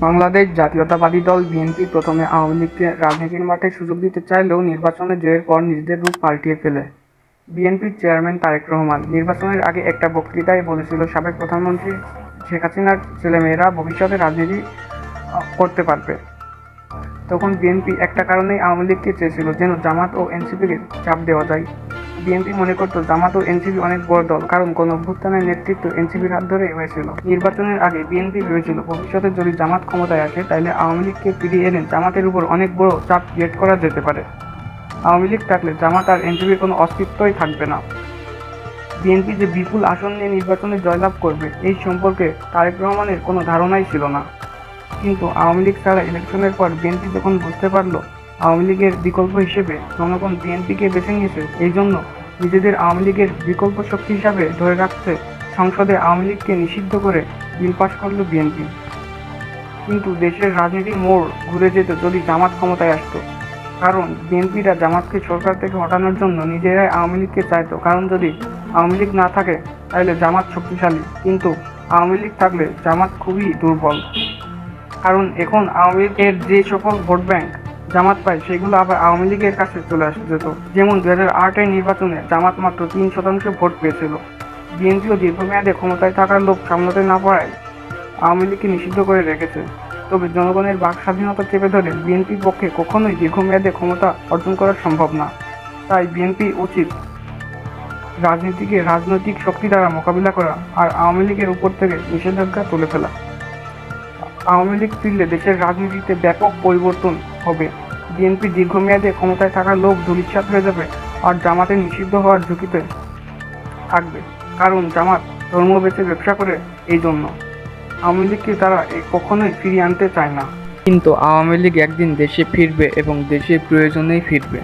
বাংলাদেশ জাতীয়তাবাদী দল বিএনপি প্রথমে আওয়ামী লীগকে রাজনীতির মাঠে সুযোগ দিতে চাইলেও নির্বাচনে জয়ের পর নিজেদের রূপ পাল্টিয়ে ফেলে। বিএনপির চেয়ারম্যান তারেক রহমান নির্বাচনের আগে একটা বক্তৃতায় বলেছিল, সাবেক প্রধানমন্ত্রী শেখ হাসিনার ছেলেমেয়েরা ভবিষ্যতে রাজনীতি করতে পারবে। তখন বিএনপি একটা কারণেই আওয়ামী লীগকে চেয়েছিল, যেন জামাত ও এনসিপিকে চাপ দেওয়া যায়। বিএনপি মনে করত জামাত ও এনসিপি অনেক বড় দল, কারণ গণঅভ্যুত্থানের নেতৃত্ব এনসিপির হাত ধরেই হয়েছিল। নির্বাচনের আগে বিএনপি ভেবেছিল, ভবিষ্যতে যদি জামাত ক্ষমতায় আসে তাহলে আওয়ামী লীগকে ফিরিয়ে এনে জামাতের উপর অনেক বড় চাপ ক্রিয়েট করা যেতে পারে। আওয়ামী লীগ থাকলে জামাত আর এনসিপির কোনো অস্তিত্বই থাকবে না। বিএনপি যে বিপুল আসন নিয়ে নির্বাচনে জয়লাভ করবে এই সম্পর্কে তারেক রহমানের কোনো ধারণাই ছিল না। কিন্তু আওয়ামী লীগ ছাড়া ইলেকশনের পর বিএনপি যখন বুঝতে পারল আওয়ামী লীগের বিকল্প হিসেবে জনগণ বিএনপিকে বেছে নিয়েছে, এই জন্য নিজেদের আওয়ামী লীগের বিকল্প শক্তি হিসাবে ধরে রাখতে সংসদে আওয়ামী লীগকে নিষিদ্ধ করে বিল পাস করল বিএনপি। কিন্তু দেশের রাজনীতির মোড় ঘুরে যেত যদি জামাত ক্ষমতায় আসতো, কারণ বিএনপিরা জামাতকে সরকার থেকে হটানোর জন্য নিজেরাই আওয়ামী লীগকে চাইতো। কারণ যদি আওয়ামী লীগ না থাকে তাহলে জামাত শক্তিশালী, কিন্তু আওয়ামী লীগ থাকলে জামাত খুবই দুর্বল। কারণ এখন আওয়ামী লীগের যে সকল ভোট ব্যাংক জামাত পায় সেগুলো আবার আওয়ামী লীগের কাছে চলে যেত। যেমন 2008-এর নির্বাচনে জামাত মাত্র 3% ভোট পেয়েছিল। বিএনপিও দীর্ঘমেয়াদে ক্ষমতায় থাকার লোভ সামলাতে না পারায় আওয়ামী লীগকে নিষিদ্ধ করে রেখেছে। তবে জনগণের বাক স্বাধীনতা চেপে ধরে বিএনপির পক্ষে কখনোই দীর্ঘমেয়াদে ক্ষমতা অর্জন করা সম্ভব না। তাই বিএনপি উচিত রাজনীতিকে রাজনৈতিক শক্তি দ্বারা মোকাবিলা করা আর আওয়ামী লীগের উপর থেকে নিষেধাজ্ঞা তুলে ফেলা। আওয়ামী লীগ ফিরলে দেশের রাজনীতিতে ব্যাপক পরিবর্তন হবে। বিএনপি দীর্ঘমেয়াদে ক্ষমতায় থাকার লোভ ধূলিসাৎ হয়ে যাবে আর জামাতের নিষিদ্ধ হওয়ার ঝুঁকিতে থাকবে, কারণ জামাত ধর্ম বেছে ব্যবসা করে। এই জন্য আওয়ামী লীগকে তারা কখনোই ফিরিয়ে আনতে চায় না। কিন্তু আওয়ামী লীগ একদিন দেশে ফিরবে এবং দেশের প্রয়োজনেই ফিরবে।